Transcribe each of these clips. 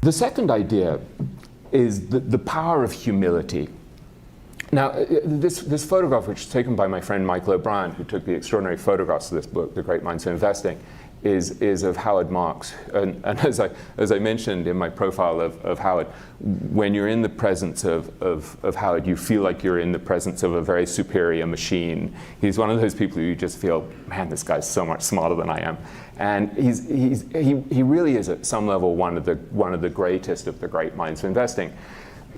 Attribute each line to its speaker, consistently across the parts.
Speaker 1: The second idea is the power of humility. Now, this photograph, which is taken by my friend Michael O'Brien, who took the extraordinary photographs of this book, The Great Minds of Investing, is of Howard Marks. And as I mentioned in my profile of Howard, when you're in the presence of Howard, you feel like you're in the presence of a very superior machine. He's one of those people who you just feel, man, this guy's so much smarter than I am. And he really is at some level one of the greatest of the great minds of investing.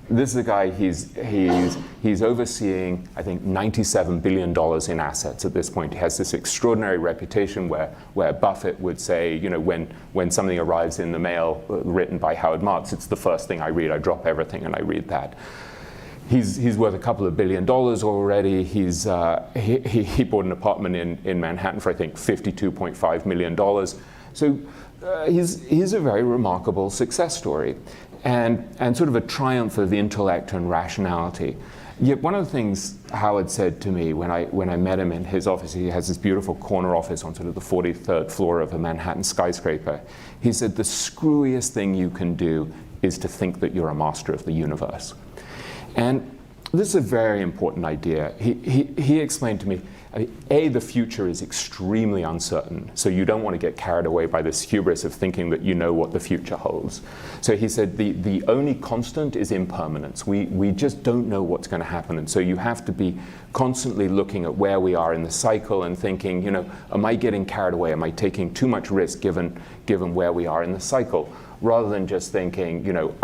Speaker 1: This is a guy, he's overseeing, I think, $97 billion in assets at this point. He has this extraordinary reputation where Buffett would say, you know, when something arrives in the mail written by Howard Marks, it's the first thing I read. I drop everything and I read that. He's worth a couple of $1 billion already. He bought an apartment in Manhattan for, I think, $52.5 million. So he's a very remarkable success story. And sort of a triumph of intellect and rationality. Yet one of the things Howard said to me when I met him in his office, he has this beautiful corner office on sort of the 43rd floor of a Manhattan skyscraper. He said, the screwiest thing you can do is to think that you're a master of the universe. And this is a very important idea. He explained to me, A, the future is extremely uncertain, so you don't want to get carried away by this hubris of thinking that you know what the future holds. So he said the only constant is impermanence. We just don't know what's going to happen, and so you have to be constantly looking at where we are in the cycle and thinking, you know, am I getting carried away? Am I taking too much risk given where we are in the cycle? Rather than just thinking, you know,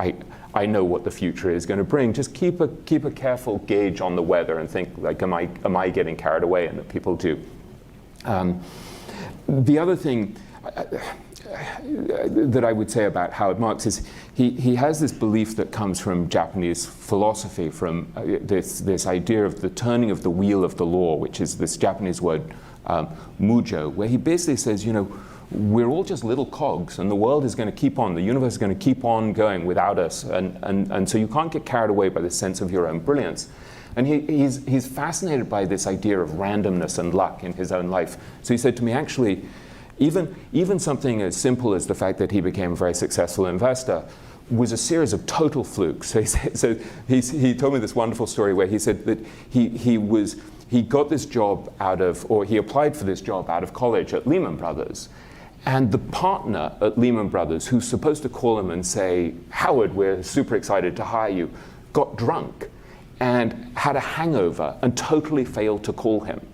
Speaker 1: I know what the future is going to bring. Just keep a careful gauge on the weather and think, like, am I getting carried away? And that people do. The other thing that I would say about Howard Marks is he has this belief that comes from Japanese philosophy, from this idea of the turning of the wheel of the law, which is this Japanese word mujo, where he basically says, you know, we're all just little cogs, and the world is going to keep on, the universe is going to keep on going without us, and so you can't get carried away by the sense of your own brilliance. And he's fascinated by this idea of randomness and luck in his own life. So he said to me, actually, even something as simple as the fact that he became a very successful investor was a series of total flukes. So he told me this wonderful story where he said that he got this job he applied for this job out of college at Lehman Brothers. And the partner at Lehman Brothers, who's supposed to call him and say, Howard, we're super excited to hire you, got drunk and had a hangover and totally failed to call him.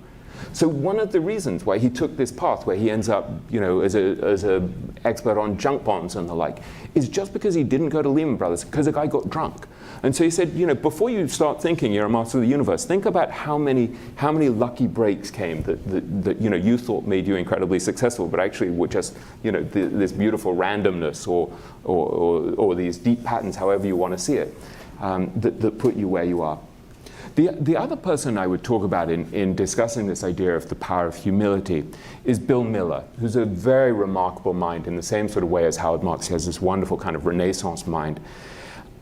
Speaker 1: So one of the reasons why he took this path where he ends up, you know, as a expert on junk bonds and the like, is just because he didn't go to Lehman Brothers, because a guy got drunk. And so he said, you know, before you start thinking you're a master of the universe, think about how many lucky breaks came that you know you thought made you incredibly successful, but actually were just, you know, this beautiful randomness or these deep patterns, however you want to see it, that put you where you are. The other person I would talk about in discussing this idea of the power of humility is Bill Miller, who's a very remarkable mind in the same sort of way as Howard Marks. He has this wonderful kind of Renaissance mind.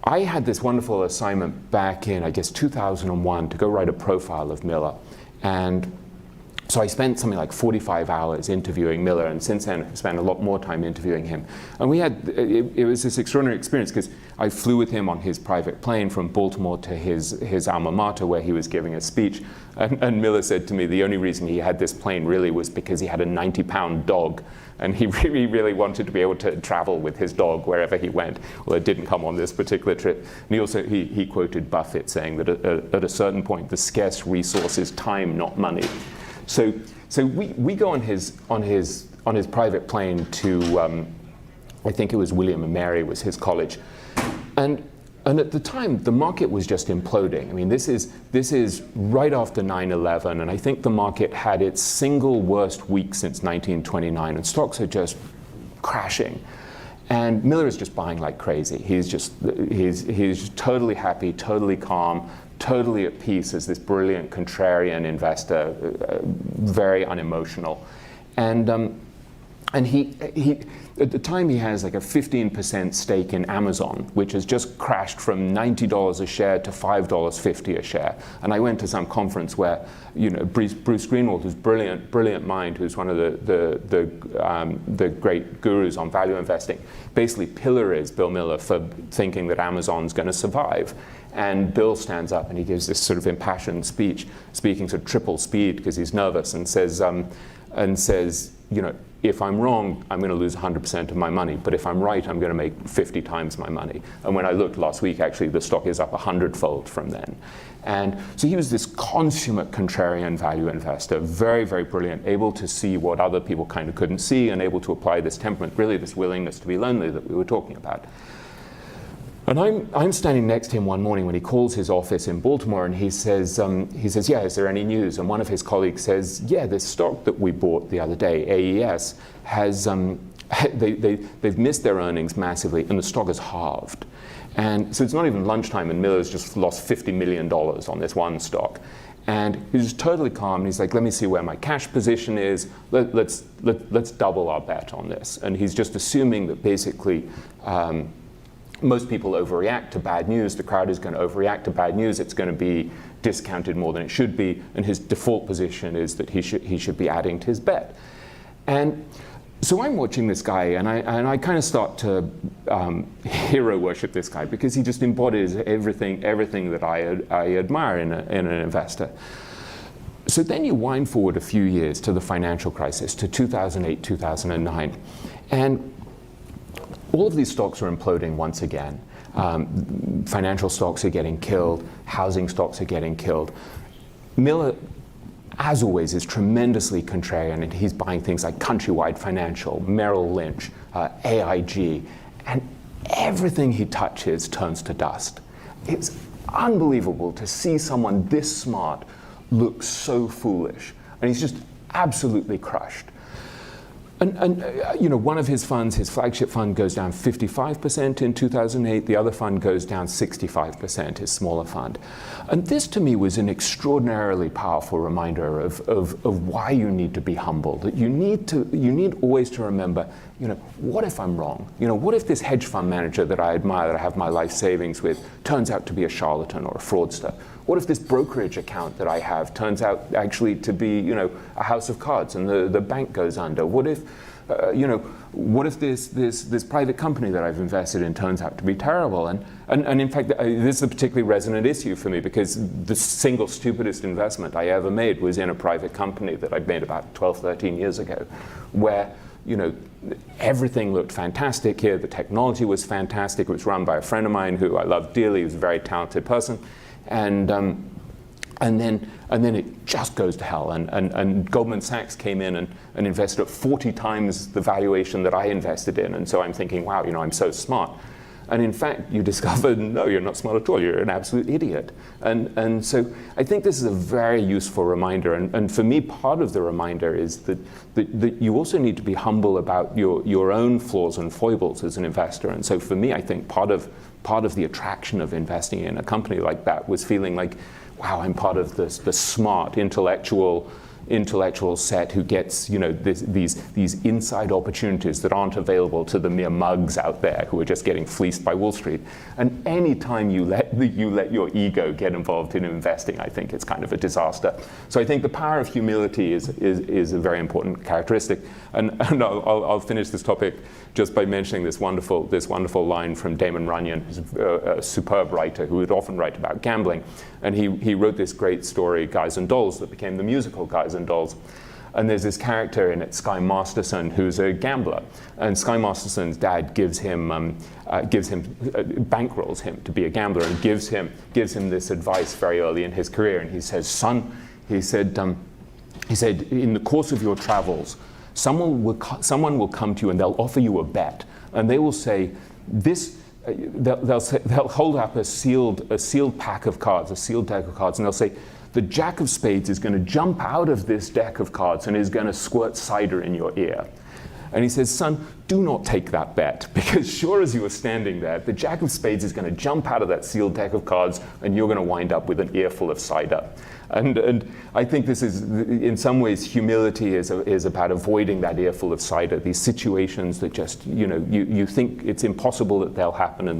Speaker 1: I had this wonderful assignment back in, I guess, 2001 to go write a profile of Miller. And so I spent something like 45 hours interviewing Miller, and since then I've spent a lot more time interviewing him. And we had, it was this extraordinary experience because I flew with him on his private plane from Baltimore to his alma mater where he was giving a speech. And Miller said to me the only reason he had this plane really was because he had a 90-pound dog. And he really wanted to be able to travel with his dog wherever he went. Well, it didn't come on this particular trip. And he also, he quoted Buffett saying that at a certain point, the scarce resource is time, not money. So we go on his private plane to, I think it was William and Mary was his college. And at the time, the market was just imploding. I mean, this is right after 9/11, and I think the market had its single worst week since 1929, and stocks are just crashing. And Miller is just buying like crazy. He's totally happy, totally calm, totally at peace as this brilliant contrarian investor, very unemotional. And at the time he has like a 15% stake in Amazon, which has just crashed from $90 a share to $5.50 a share. And I went to some conference where, you know, Bruce Greenwald, who's brilliant mind, who's one of the great gurus on value investing, basically pillories Bill Miller for thinking that Amazon's going to survive. And Bill stands up and he gives this sort of impassioned speech, speaking sort of triple speed because he's nervous, and says, you know, if I'm wrong, I'm going to lose 100% of my money. But if I'm right, I'm going to make 50 times my money. And when I looked last week, actually, the stock is up 100-fold from then. And so he was this consummate contrarian value investor, very, very brilliant, able to see what other people kind of couldn't see, and able to apply this temperament, really this willingness to be lonely that we were talking about. And I'm standing next to him one morning when he calls his office in Baltimore, and he says, yeah, is there any news? And one of his colleagues says, yeah, this stock that we bought the other day, AES, has they've missed their earnings massively, and the stock has halved. And so it's not even lunchtime, and Miller's just lost $50 million on this one stock. And he's just totally calm. And he's like, let me see where my cash position is. Let's double our bet on this. And he's just assuming that basically most people overreact to bad news. The crowd is going to overreact to bad news. It's going to be discounted more than it should be. And his default position is that he should be adding to his bet. And so I'm watching this guy, and I kind of start to hero worship this guy because he just embodies everything that I admire in an investor. So then you wind forward a few years to the financial crisis, to 2008, 2009. And all of these stocks are imploding once again. Financial stocks are getting killed. Housing stocks are getting killed. Miller, as always, is tremendously contrarian, and he's buying things like Countrywide Financial, Merrill Lynch, AIG, and everything he touches turns to dust. It's unbelievable to see someone this smart look so foolish, and he's just absolutely crushed. And you know, one of his funds, his flagship fund, goes down 55% in 2008. The other fund goes down 65%, his smaller fund. And this, to me, was an extraordinarily powerful reminder of why you need to be humble. That you need always to remember, you know, what if I'm wrong? You know, what if this hedge fund manager that I admire, that I have my life savings with, turns out to be a charlatan or a fraudster? What if this brokerage account that I have turns out actually to be, you know, a house of cards, and the bank goes under? What if, you know, what if this private company that I've invested in turns out to be terrible? And in fact, this is a particularly resonant issue for me, because the single stupidest investment I ever made was in a private company that I'd made about 12, 13 years ago, where, you know, everything looked fantastic here. The technology was fantastic. It was run by a friend of mine who I love dearly. He was a very talented person. And then it just goes to hell. And Goldman Sachs came in and invested at 40 times the valuation that I invested in. And so I'm thinking, wow, you know, I'm so smart. And in fact, you discover, no, you're not smart at all. You're an absolute idiot. And so I think this is a very useful reminder. And for me, part of the reminder is that you also need to be humble about your own flaws and foibles as an investor. And so for me, I think part of the attraction of investing in a company like that was feeling like, wow, I'm part of the smart intellectual set who gets, you know, these inside opportunities that aren't available to the mere mugs out there who are just getting fleeced by Wall Street. And any time you let your ego get involved in investing, I think it's kind of a disaster. So I think the power of humility is a very important characteristic. And I'll finish this topic just by mentioning this wonderful line from Damon Runyon, who's a superb writer who would often write about gambling. And he wrote this great story, Guys and Dolls, that became the musical Guys and Dolls. And there's this character in it, Sky Masterson, who's a gambler. And Sky Masterson's dad bankrolls him to be a gambler, and gives him this advice very early in his career. And he says, son, he said, in the course of your travels, someone will come to you and they'll offer you a bet, and they will say, they'll hold up a sealed pack of cards, a sealed deck of cards, and they'll say, the Jack of Spades is going to jump out of this deck of cards and is going to squirt cider in your ear. And he says, son, do not take that bet, because sure as you are standing there, the Jack of Spades is going to jump out of that sealed deck of cards and you're going to wind up with an earful of cider. And I think this is, in some ways, humility is about avoiding that earful of cider, these situations that just, you think it's impossible that they'll happen and